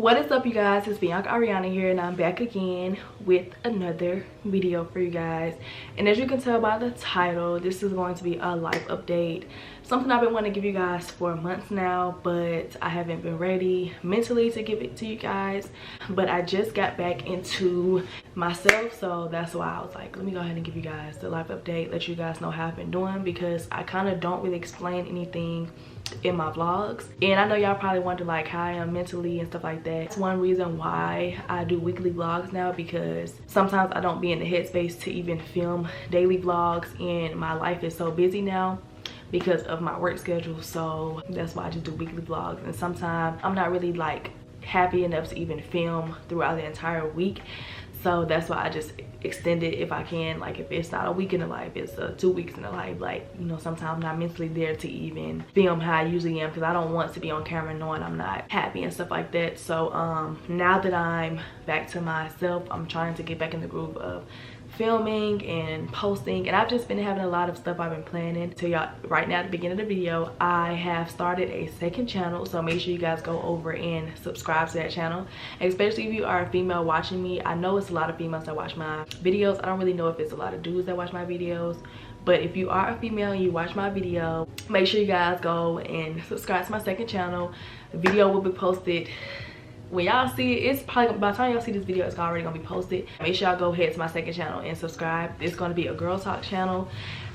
What is up, you guys? It's Bianca Ariana here, and I'm back again with another video for you guys. And as you can tell by the title, this is going to be a life update, something I've been wanting to give you guys for months now, but I haven't been ready mentally to give it to you guys. But I just got back into myself, so that's why I was like, let me go ahead and give you guys the life update, let you guys know how I've been doing, because I kind of don't really explain anything in my vlogs. And I know y'all probably wonder like how I am mentally and stuff like that. It's one reason why I do weekly vlogs now, because sometimes I don't be in the headspace to even film daily vlogs, and my life is so busy now because of my work schedule. So that's why I just do weekly vlogs, and sometimes I'm not really like happy enough to even film throughout the entire week. So that's why I just extend it if I can. Like if it's not a week in the life, it's 2 weeks in the life. Like, you know, sometimes I'm not mentally there to even film how I usually am, because I don't want to be on camera knowing I'm not happy and stuff like that. So now that I'm back to myself, I'm trying to get back in the groove of filming and posting, and I've just been having a lot of stuff I've been planning. To y'all right now at the beginning of the video, I have started a second channel, so make sure you guys go over and subscribe to that channel, especially if you are a female watching me. I know it's a lot of females that watch my videos. I don't really know if it's a lot of dudes that watch my videos, but if you are a female and you watch my video, make sure you guys go and subscribe to my second channel. The video will be posted when y'all see it. It's probably by the time y'all see this video, it's already gonna be posted. Make sure y'all go ahead to my second channel and subscribe. It's gonna be a girl talk channel.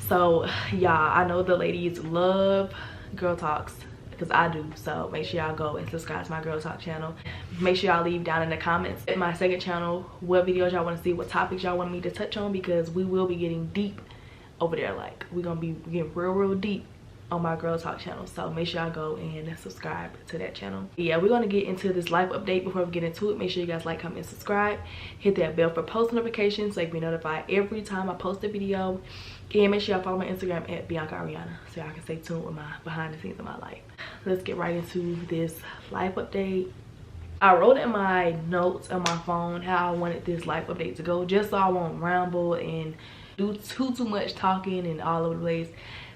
So y'all, I know the ladies love girl talks, because I do. So make sure y'all go and subscribe to my girl talk channel. Make sure y'all leave down in the comments at my second channel what videos y'all want to see, what topics y'all want me to touch on, because we will be getting deep over there. Like we're gonna be getting real deep on my girl talk channel. So make sure y'all go and subscribe to that channel. Yeah, we're gonna get into this life update. Before we get into it, make sure you guys like, comment, and subscribe. Hit that bell for post notifications so you can be notified every time I post a video. And make sure y'all follow my Instagram at Bianca Ariana, so y'all can stay tuned with my behind the scenes of my life. Let's get right into this life update. I wrote in my notes on my phone how I wanted this life update to go, just so I won't ramble and do too much talking and all over the place.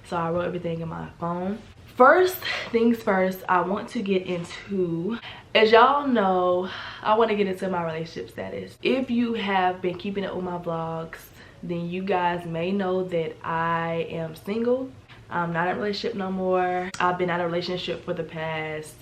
So I wrote everything in my phone. First things first, I want to get into, as y'all know, I want to get into my relationship status. If you have been keeping up with my vlogs, then you guys may know that I am single. I'm not in a relationship no more. I've been out of a relationship for the past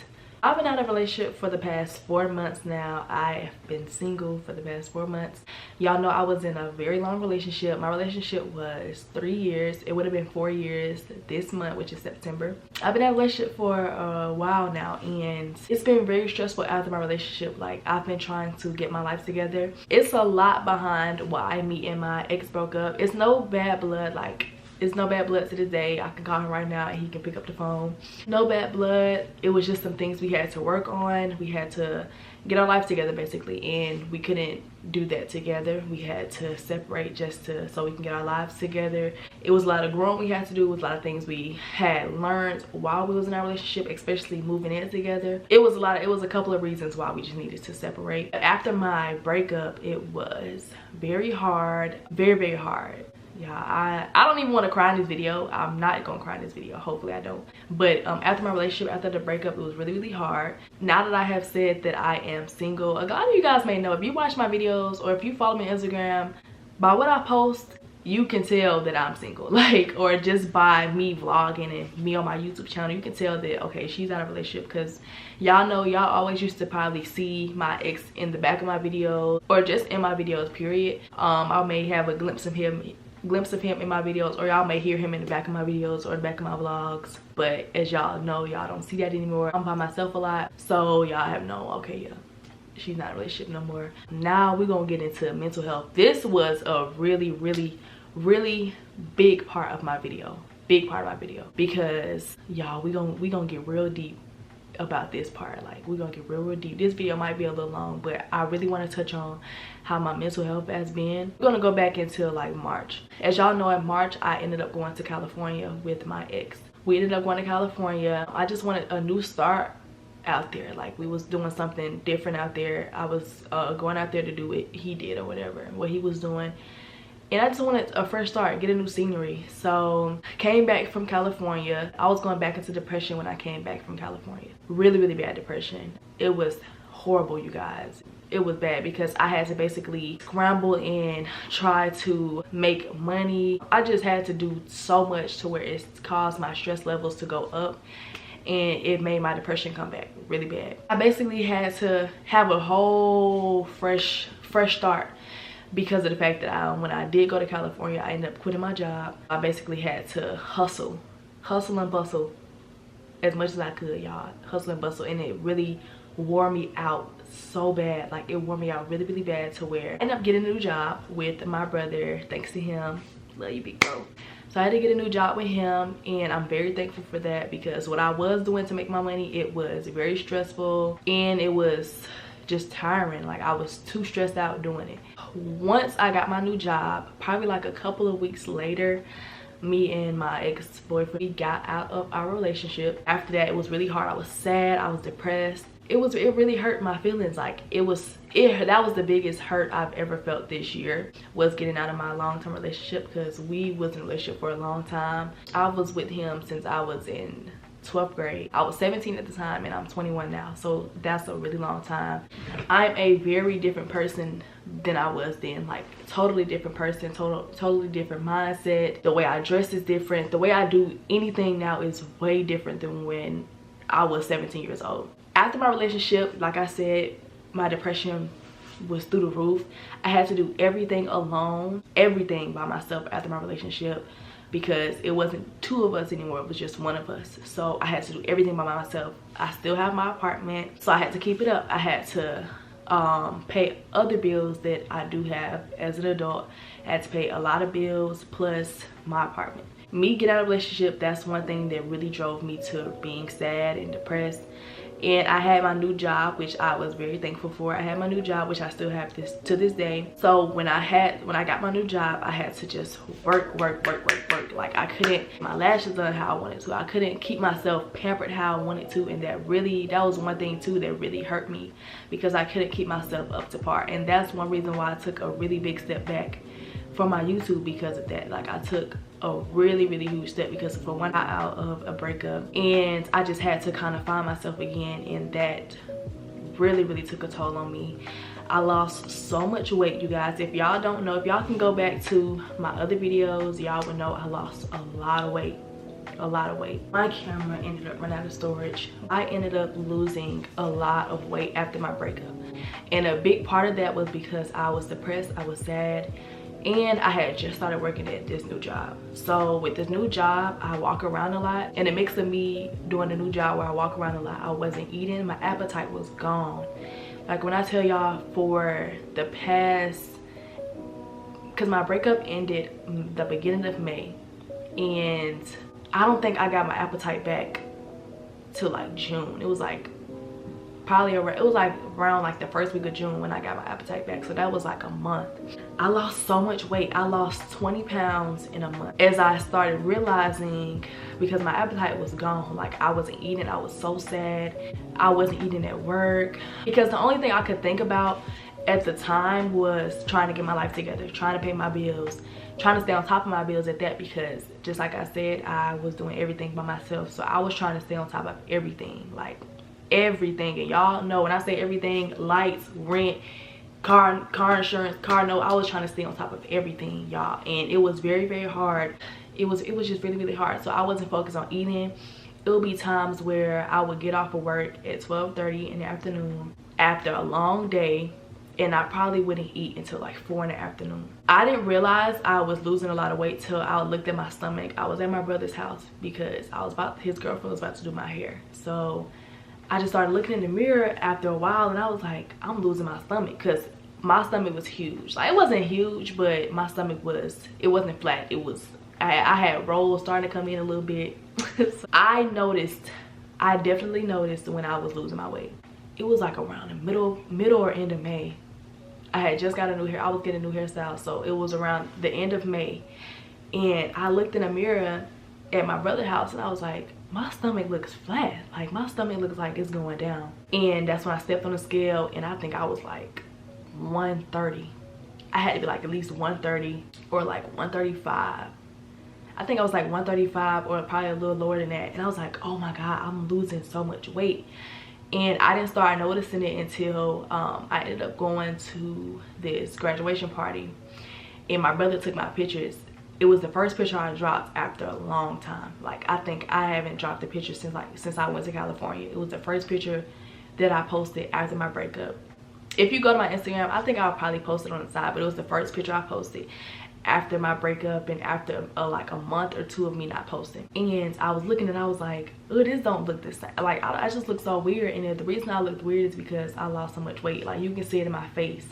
4 months now. I have been single for the past 4 months. Y'all know I was in a very long relationship. My relationship was 3 years. It would have been 4 years this month, which is September. I've been in a relationship for a while now, and it's been very stressful after my relationship. Like, I've been trying to get my life together. It's a lot behind why me and my ex broke up. It's no bad blood. Like, it's no bad blood to this day. I can call him right now and he can pick up the phone. No bad blood. It was just some things we had to work on. We had to get our life together basically, and we couldn't do that together. We had to separate so we can get our lives together. It was a lot of growing we had to do. It was a lot of things we had learned while we was in our relationship, especially moving in together. It was a couple of reasons why we just needed to separate. After my breakup, it was very hard, very hard. Yeah, I don't even want to cry in this video. I'm not gonna cry in this video. Hopefully I don't. But after my relationship, after the breakup, it was really hard. Now that I have said that I am single, a lot of you guys may know, if you watch my videos or if you follow me on Instagram, by what I post, you can tell that I'm single. Like, or just by me vlogging and me on my YouTube channel, you can tell that, okay, she's out of a relationship. Because y'all know, y'all always used to probably see my ex in the back of my videos, or just in my videos, period. I may have a glimpse of him in my videos, or y'all may hear him in the back of my videos or the back of my vlogs. But as y'all know, y'all don't see that anymore. I'm by myself a lot, so y'all have known, okay, yeah, she's not in a relationship no more. Now we're gonna get into mental health. This was a really big part of my video, because y'all, we gonna get real deep about this part. Like, we're gonna get real deep. This video might be a little long, but I really want to touch on how my mental health has been. We're gonna go back into like March. As y'all know, in March I ended up going to California with my ex. We ended up going to California. I just wanted a new start out there. Like, we was doing something different out there. I was going out there to do what he did or whatever, what he was doing. And I just wanted a fresh start, get a new scenery. So came back from California. I was going back into depression when I came back from California. Really bad depression. It was horrible, you guys. It was bad because I had to basically scramble and try to make money. I just had to do so much to where it caused my stress levels to go up, and it made my depression come back really bad. I basically had to have a whole fresh start because of the fact that when I did go to California, I ended up quitting my job. I basically had to hustle and bustle as much as I could, y'all. Hustle and bustle, and it really wore me out so bad. Like, it wore me out really, really bad to where I ended up getting a new job with my brother, thanks to him. Love you, big bro. So I had to get a new job with him, and I'm very thankful for that because what I was doing to make my money, it was very stressful and it was just tiring. Like, I was too stressed out doing it. Once I got my new job, probably like a couple of weeks later, me and my ex-boyfriend, we got out of our relationship. After that, it was really hard. I was sad, I was depressed. It really hurt my feelings. Like, that was the biggest hurt I've ever felt this year, was getting out of my long-term relationship, because we was in a relationship for a long time. I was with him since I was in 12th grade. I was 17 at the time and I'm 21 now, so that's a really long time. I'm a very different person than I was then. Like, totally different person, totally different mindset. The way I dress is different. The way I do anything now is way different than when I was 17 years old. After my relationship, like I said, my depression was through the roof. I had to do everything alone, everything by myself after my relationship, because it wasn't two of us anymore, it was just one of us. So I had to do everything by myself. I still have my apartment, so I had to keep it up. I had to pay other bills that I do have as an adult. I had to pay a lot of bills plus my apartment. Me getting out of a relationship, that's one thing that really drove me to being sad and depressed. And I had my new job, which I was very thankful for. I had my new job, which I still have to this day. So when I got my new job, I had to just work. Like, I couldn't get my lashes done how I wanted to. I couldn't keep myself pampered how I wanted to, and that was one thing too that really hurt me, because I couldn't keep myself up to par. And that's one reason why I took a really big step back from my YouTube, because of that. Like, I took a really huge step because for one, I got out of a breakup, and I just had to kind of find myself again, and that really took a toll on me. I lost so much weight, you guys. If y'all don't know, if y'all can go back to my other videos, y'all would know I lost a lot of weight. My camera ended up running out of storage. I ended up losing a lot of weight after my breakup, and a big part of that was because I was depressed, I was sad, and I had just started working at this new job. So with this new job, I walk around a lot, and a mix of me doing a new job where I walk around a lot, I wasn't eating, my appetite was gone. Like, when I tell y'all, for the past, because my breakup ended the beginning of May, and I don't think I got my appetite back till like June. It was like probably around like the first week of June when I got my appetite back. So that was like a month. I lost so much weight. I lost 20 pounds in a month as I started realizing, because my appetite was gone. Like, I wasn't eating. I was so sad. I wasn't eating at work, because the only thing I could think about at the time was trying to get my life together, trying to pay my bills, trying to stay on top of my bills at that, because just like I said, I was doing everything by myself. So I was trying to stay on top of everything, like everything. And y'all know when I say everything, lights, rent, car insurance, car note, I was trying to stay on top of everything, y'all. And it was very hard. It was just really hard. So I wasn't focused on eating. It would be times where I would get off of work at 12:30 in the afternoon after a long day, and I probably wouldn't eat until like 4 in the afternoon. I didn't realize I was losing a lot of weight till I looked at my stomach. I was at my brother's house because his girlfriend was about to do my hair. So I just started looking in the mirror after a while, and I was like, I'm losing my stomach, because my stomach was huge. Like, it wasn't huge, but my stomach it wasn't flat. It was, I had rolls starting to come in a little bit. So I definitely noticed when I was losing my weight. It was like around the middle or end of May. I had just got I was getting a new hairstyle, so it was around the end of May. And I looked in a mirror at my brother's house, and I was like, my stomach looks flat. Like, my stomach looks like it's going down. And that's when I stepped on the scale, and I think I was like 130. I had to be like at least 130 or like 135. I think I was like 135 or probably a little lower than that. And I was like, oh my God, I'm losing so much weight. And I didn't start noticing it until I ended up going to this graduation party, and my brother took my pictures. It was the first picture I dropped after a long time. Like, I think I haven't dropped a picture since I went to California. It was the first picture that I posted after my breakup. If you go to my Instagram, I think I'll probably post it on the side, but it was the first picture I posted after my breakup and after like a month or two of me not posting. And I was looking and I was like, oh, this don't look the same. Like, I just look so weird. And the reason I looked weird is because I lost so much weight. Like, you can see it in my face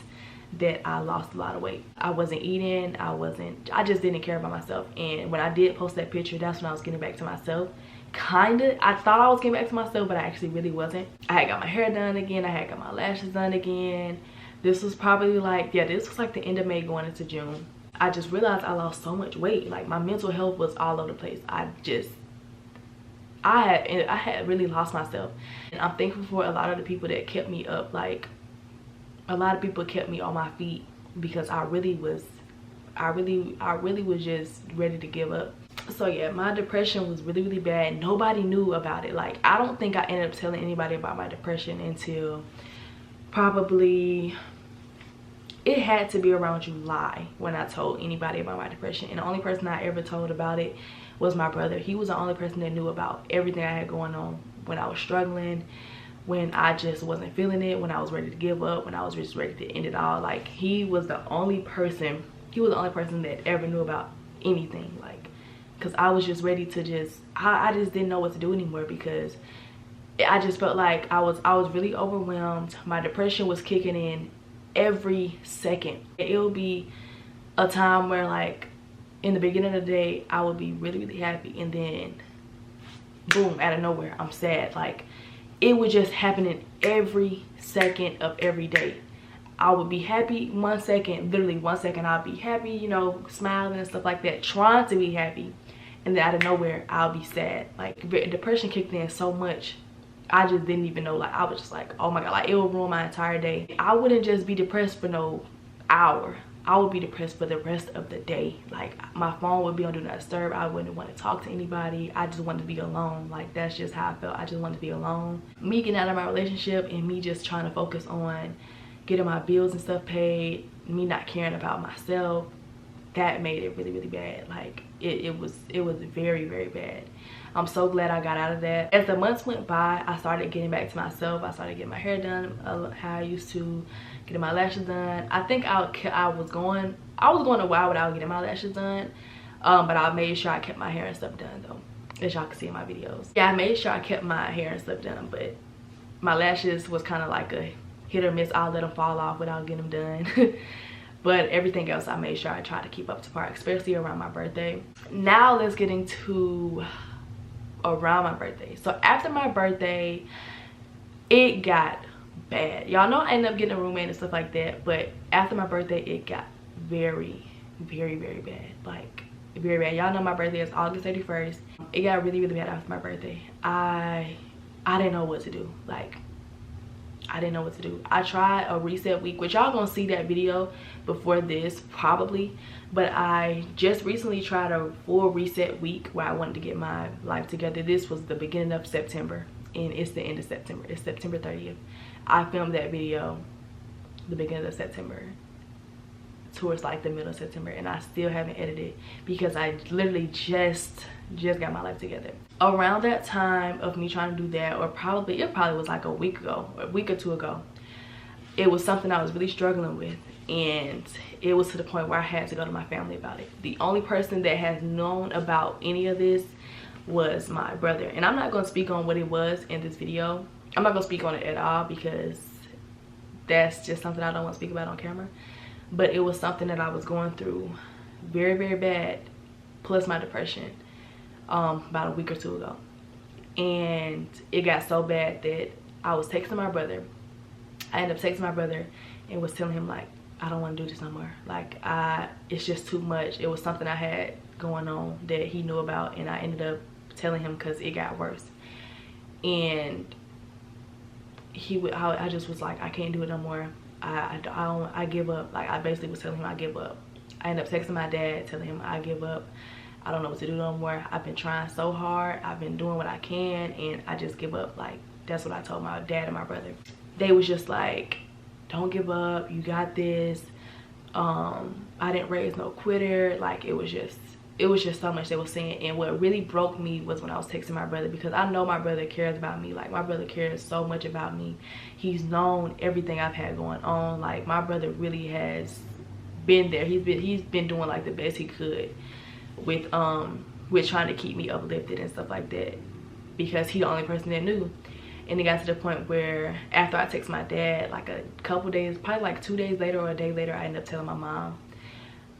that I lost a lot of weight. I wasn't eating, I just didn't care about myself. And when I did post that picture, that's when I was getting back to myself. Kinda, I thought I was getting back to myself, but I actually really wasn't. I had got my hair done again, I had got my lashes done again. This was probably like, yeah, this was like the end of May going into June. I just realized I lost so much weight. Like, my mental health was all over the place. I had really lost myself. And I'm thankful for a lot of the people that kept me up. Like, a lot of people kept me on my feet, because I really was just ready to give up. So yeah, my depression was really, really bad. Nobody knew about it. Like, I don't think I ended up telling anybody about my depression until probably, it had to be around July when I told anybody about my depression. And the only person I ever told about it was my brother. He was the only person that knew about everything I had going on, when I was struggling, when I just wasn't feeling it, when I was ready to give up, when I was just ready to end it all. Like, he was the only person that ever knew about anything. Like, because I was just ready to I just didn't know what to do anymore, because I just felt like I was really overwhelmed. My depression was kicking in every second. It would be a time where, like, in the beginning of the day, I would be really, really happy, and then boom, out of nowhere, I'm sad. Like, it would just happen in every second of every day. I would be happy 1 second, literally 1 second I'll be happy, you know, smiling and stuff like that, trying to be happy, and then out of nowhere I'll be sad. Like, depression kicked in so much, I just didn't even know. Like, I was just like, oh my god, like, it would ruin my entire day. I wouldn't just be depressed for no hour, I would be depressed for the rest of the day. Like, my phone would be on do not disturb. I wouldn't want to talk to anybody. I just wanted to be alone. Like, that's just how I felt. I just wanted to be alone. Me getting out of my relationship and me just trying to focus on getting my bills and stuff paid, me not caring about myself, that made it really, really bad. Like, it was very, very bad. I'm so glad I got out of that. As the months went by, I started getting back to myself. I started getting my hair done how I used to, getting my lashes done. I think I was going a while without getting my lashes done, but I made sure I kept my hair and stuff done though, as y'all can see in my videos. Yeah, I made sure I kept my hair and stuff done, but my lashes was kind of like a hit or miss. I'll let them fall off without getting them done. But everything else, I made sure I tried to keep up to par, especially around my birthday. Now let's get into around my birthday. So after my birthday, it got bad. Y'all know I ended up getting a roommate and stuff like that, but after my birthday, it got very, very, very bad. Like, very bad. Y'all know my birthday is August 31st. It got really, really bad after my birthday. I didn't know what to do. Like, I didn't know what to do. I tried a reset week, which y'all gonna see that video before this probably, but I just recently tried a full reset week where I wanted to get my life together. This was the beginning of September, and it's the end of September. It's September 30th. I filmed that video the beginning of September towards like the middle of September, and I still haven't edited because I literally just got my life together. Around that time of me trying to do that, or it probably was like a week ago, or a week or two ago, it was something I was really struggling with, and it was to the point where I had to go to my family about it. The only person that has known about any of this was my brother, and I'm not going to speak on what it was in this video. I'm not going to speak on it at all because that's just something I don't want to speak about on camera. But it was something that I was going through very, very bad, plus my depression, about a week or two ago. And it got so bad that I was texting my brother. I ended up texting my brother and was telling him, like, I don't want to do this no more. Like, it's just too much. It was something I had going on that he knew about, and I ended up telling him because it got worse. And I just was like, I can't do it no more. I give up. Like, I basically was telling him I give up. I ended up texting my dad, telling him I give up. I don't know what to do no more. I've been trying so hard. I've been doing what I can, and I just give up. Like, That's what I told my dad and my brother. They was just like, don't give up, you got this. I didn't raise no quitter. Like, it was just so much they were saying. And what really broke me was when I was texting my brother, because I know my brother cares about me. Like, my brother cares so much about me. He's known everything I've had going on. Like, my brother really has been there. He's been doing like the best he could with trying to keep me uplifted and stuff like that, because he the only person that knew. And it got to the point where after I text my dad, like a couple days, probably like 2 days later or a day later, I ended up telling my mom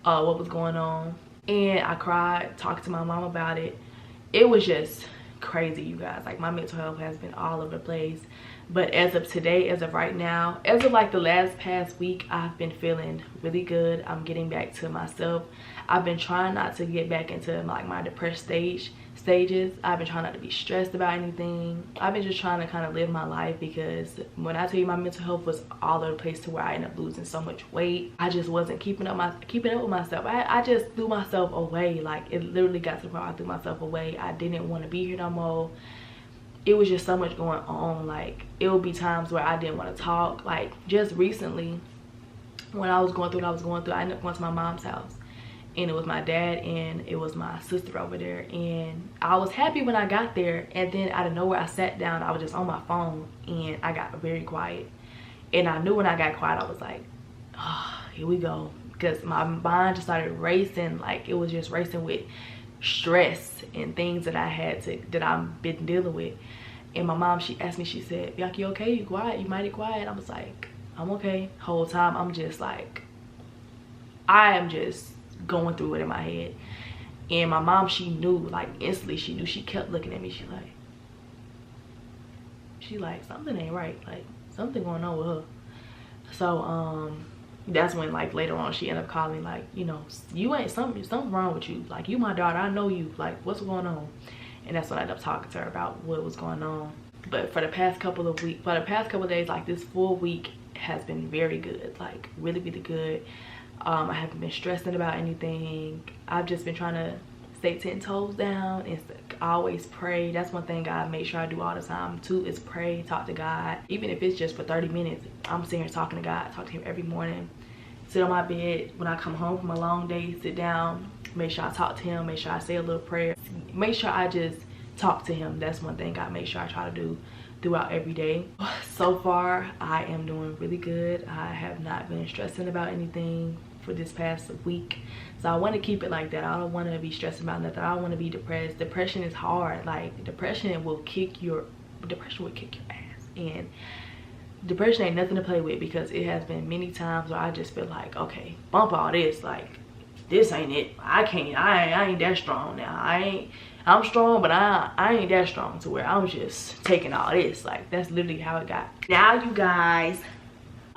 what was going on. And I cried, talked to my mom about it. It was just crazy, you guys. Like, my mental health has been all over the place. But as of today, as of right now, as of like the past week, I've been feeling really good. I'm getting back to myself. I've been trying not to get back into like my depressed stages. I've been trying not to be stressed about anything. I've been just trying to kind of live my life, because when I tell you my mental health was all over the place to where I ended up losing so much weight, I just wasn't keeping up with myself. I just threw myself away. Like, it literally got to the point where I threw myself away. I didn't want to be here no more. It was just so much going on. Like, it would be times where I didn't want to talk. Like, just recently when I was going through what I was going through, I ended up going to my mom's house. And it was my dad and it was my sister over there. And I was happy when I got there. And then out of nowhere, I sat down. I was just on my phone and I got very quiet. And I knew when I got quiet, I was like, oh, here we go. Because my mind just started racing. Like, it was just racing with stress and things that I've been dealing with. And my mom, she asked me, she said, Bianca, you okay? You quiet? You mighty quiet? I was like, I'm okay. Whole time, I'm just like, I am just going through it in my head. And my mom, she knew, like, instantly she knew. She kept looking at me. She like something ain't right, like something going on with her. So that's when, like, later on she ended up calling me, like, you know, you ain't something wrong with you, like, you my daughter, I know you, like, what's going on? And that's when I ended up talking to her about what was going on. But for the past couple of days, like, this full week has been very good, like, really good. I haven't been stressing about anything. I've just been trying to stay 10 toes down and always pray. That's one thing I make sure I do all the time too, is pray, talk to God. Even if it's just for 30 minutes, I'm sitting here talking to God, talk to him every morning. Sit on my bed when I come home from a long day, sit down, make sure I talk to him, make sure I say a little prayer, make sure I just talk to him. That's one thing I make sure I try to do throughout every day. So far, I am doing really good. I have not been stressing about anything for this past week, so I want to keep it like that. I don't want to be stressing about nothing. I don't want to be depressed. Depression is hard. Like, depression will kick your ass, and depression ain't nothing to play with, because it has been many times where I just feel like, okay, bump all this, like, this ain't it. I ain't that strong now. I'm strong, but I ain't that strong to where I'm just taking all this. Like, that's literally how it got. Now, you guys,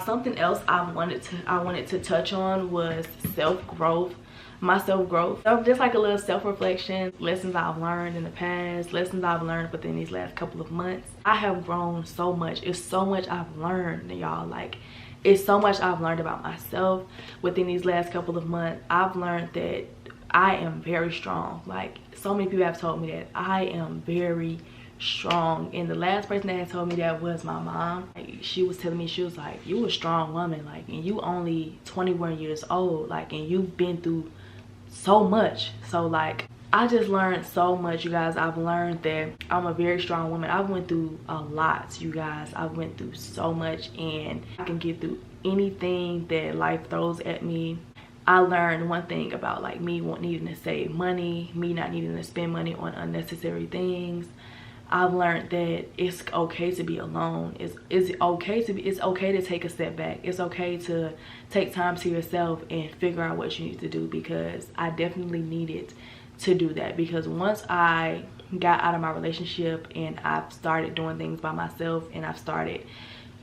something else I wanted to touch on was self-growth. My self-growth, just like a little self-reflection, lessons I've learned in the past, lessons I've learned within these last couple of months. I have grown so much. It's so much I've learned, y'all. Like, it's so much I've learned about myself within these last couple of months. I've learned that I am very strong. Like, so many people have told me that I am very strong, and the last person that had told me that was my mom. Like, she was telling me, she was like, you a strong woman, like, and you only 21 years old, like, and you've been through so much. So, like, I just learned so much, you guys. I've learned that I'm a very strong woman. I went through a lot, you guys. I went through so much, and I can get through anything that life throws at me. I learned one thing about, like, me needing to save money, me not needing to spend money on unnecessary things. I've learned that it's okay to be alone. It's okay to take a step back. It's okay to take time to yourself and figure out what you need to do, because I definitely needed to do that. Because once I got out of my relationship and I've started doing things by myself, and I've started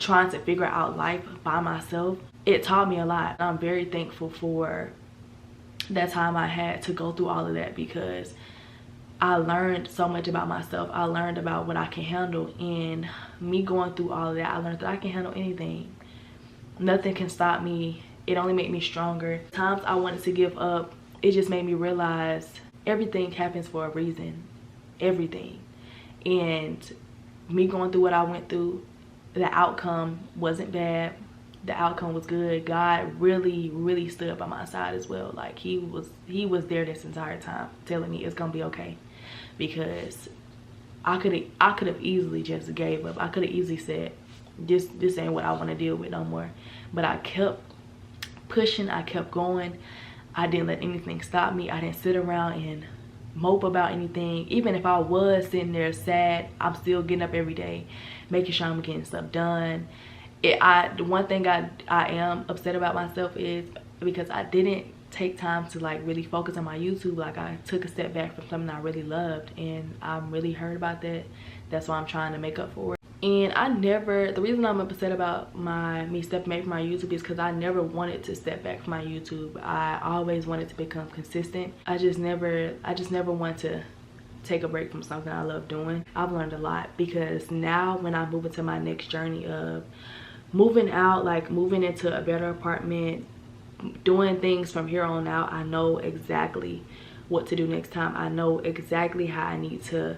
trying to figure out life by myself, it taught me a lot. I'm very thankful for that time I had to go through all of that, because I learned so much about myself. I learned about what I can handle, and me going through all of that, I learned that I can handle anything. Nothing can stop me. It only made me stronger. Times I wanted to give up, it just made me realize everything happens for a reason. Everything. And me going through what I went through, the outcome wasn't bad. The outcome was good. God really stood by my side as well. Like he was there this entire time telling me it's gonna be okay. Because I could have easily just gave up. I could have easily said this ain't what I want to deal with no more. But I kept pushing, I kept going. I didn't let anything stop me. I didn't sit around and mope about anything. Even if I was sitting there sad, I'm still getting up every day, making sure I'm getting stuff done. The one thing I am upset about myself is because I didn't take time to like really focus on my YouTube. Like I took a step back from something I really loved, and I'm really hurt about that. That's why I'm trying to make up for it. And the reason I'm upset about me stepping back from my YouTube is because I never wanted to step back from my YouTube. I always wanted to become consistent. I just never want to take a break from something I love doing. I've learned a lot, because now when I move into my next journey of moving out, like moving into a better apartment, doing things from here on out, I know exactly what to do next time. I know exactly how I need to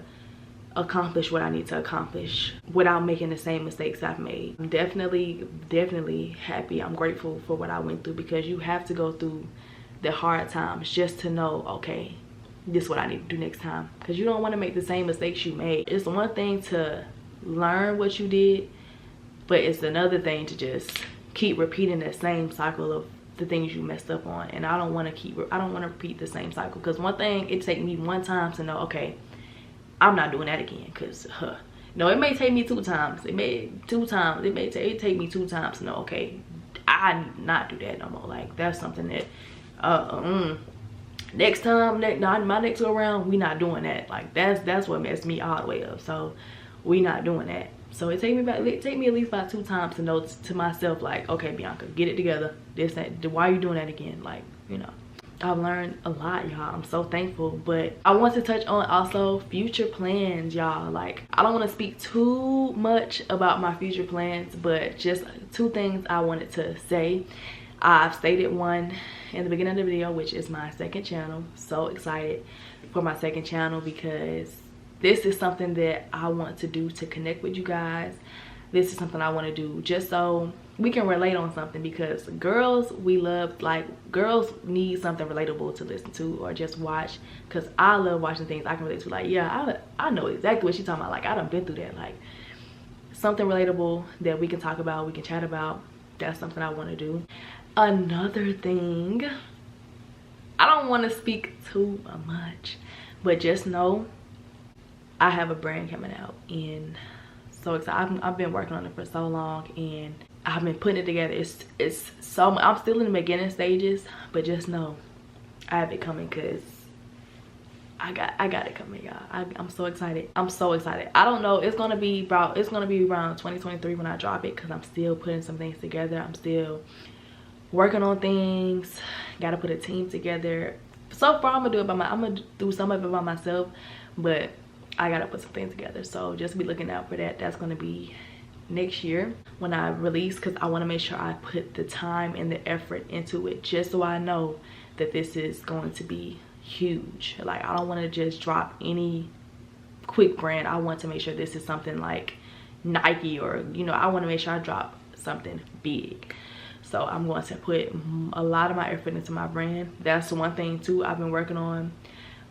accomplish what I need to accomplish without making the same mistakes I've made. I'm definitely happy. I'm grateful for what I went through, because you have to go through the hard times just to know, okay, this is what I need to do next time. Because you don't want to make the same mistakes you made. It's one thing to learn what you did, but it's another thing to just keep repeating that same cycle of the things you messed up on. And I don't want to repeat the same cycle, because one thing, it take me one time to know, okay, I'm not doing that again. Because no, it may take me 2 times. It take me 2 times to know, okay, I need not do that no more. Like that's something that next time, my next go around, we not doing that. Like that's what messed me all the way up. So we not doing that. So it take me at least about 2 times to know to myself, like, okay, Bianca, get it together. Why are you doing that again? Like, you know, I've learned a lot, y'all. I'm so thankful. But I want to touch on also future plans, y'all. Like, I don't want to speak too much about my future plans, but just 2 things I wanted to say. I've stated one in the beginning of the video, which is my second channel. So excited for my second channel, because this is something that I want to do to connect with you guys. This is something I want to do just so we can relate on something, because girls, girls need something relatable to listen to or just watch, because I love watching things I can relate to. Like, yeah, I know exactly what she's talking about. Like, I done been through that. Like, something relatable that we can talk about, we can chat about. That's something I want to do. Another thing, I don't want to speak too much, but just know I have a brand coming out, and so excited. I've been working on it for so long, and I've been putting it together. It's so, I'm still in the beginning stages, but just know I have it coming, because I got it coming, y'all. I'm so excited. I'm so excited. I don't know, it's gonna be around 2023 when I drop it, because I'm still putting some things together. I'm still working on things. Gotta put a team together. So far I'm gonna do some of it by myself, but I gotta put some things together. So just be looking out for that. That's gonna be next year when I release, because I want to make sure I put the time and the effort into it, just so I know that this is going to be huge. Like, I don't want to just drop any quick brand. I want to make sure this is something like Nike, or, you know, I want to make sure I drop something big. So I'm going to put a lot of my effort into my brand. That's one thing too I've been working on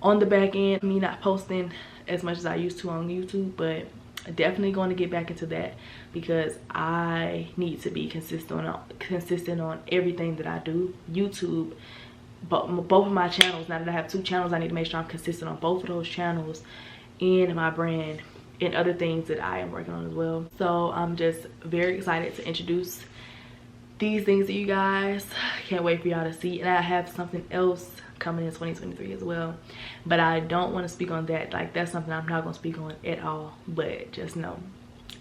the back end. Me not posting as much as I used to on YouTube, but definitely going to get back into that, because I need to be consistent on everything that I do. YouTube, both of my channels. Now that I have 2 channels, I need to make sure I'm consistent on both of those channels, and my brand, and other things that I am working on as well. So I'm just very excited to introduce these things to you guys. Can't wait for y'all to see. And I have something else coming in 2023 as well, but I don't want to speak on that. Like, that's something I'm not gonna speak on at all, but just know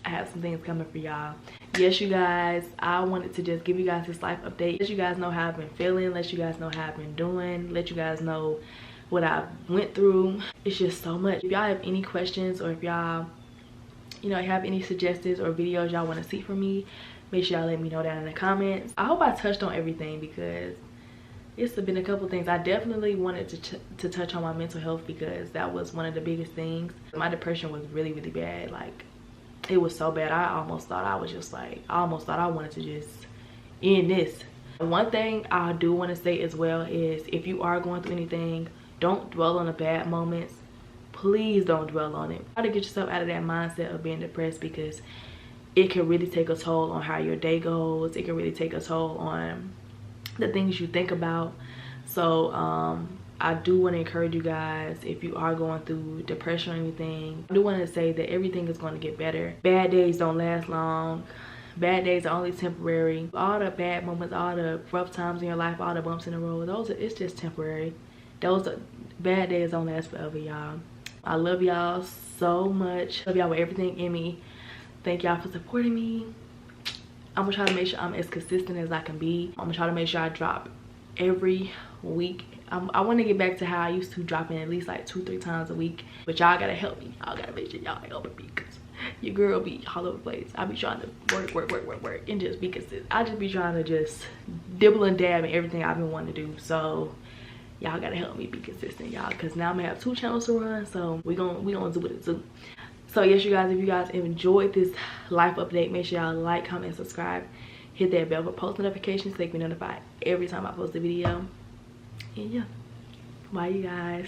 I have some things coming for y'all. Yes, you guys, I wanted to just give you guys this life update, let you guys know how I've been feeling, let you guys know how I've been doing, let you guys know what I went through. It's just so much. If y'all have any questions, or if y'all, you know, have any suggestions or videos y'all want to see from me, make sure y'all let me know down in the comments. I hope I touched on everything, because it's been a couple things. I definitely wanted to touch on my mental health, because that was one of the biggest things. My depression was really bad. Like, It was so bad. I almost thought I was just like, I almost thought I wanted to just end this. One thing I do want to say as well is, if you are going through anything, don't dwell on the bad moments. Please don't dwell on it. Try to get yourself out of that mindset of being depressed, because it can really take a toll on how your day goes. It can really take a toll on the things you think about. So I do want to encourage you guys, if you are going through depression or anything, I do want to say that everything is going to get better. Bad days don't last long. Bad days are only temporary. All the bad moments, all the rough times in your life, all the bumps in the road, it's just temporary. Bad days don't last forever, y'all. I love y'all so much. Love y'all with everything in me. Thank y'all for supporting me. I'm gonna try to make sure I'm as consistent as I can be. I'm gonna try to make sure I drop every week. I want to get back to how I used to, dropping at least like 2-3 times a week. But y'all gotta help me. Y'all gotta make sure y'all helping me, because your girl be all over the place. I be trying to work and just be consistent. I just be trying to just dibble and dab in everything I've been wanting to do. So y'all gotta help me be consistent, y'all, because now I'm gonna have 2 channels to run. So we gonna do what it do. So yes, you guys, if you guys enjoyed this life update, make sure y'all like, comment, and subscribe. Hit that bell for post notifications so you can be notified every time I post a video. And yeah, bye you guys.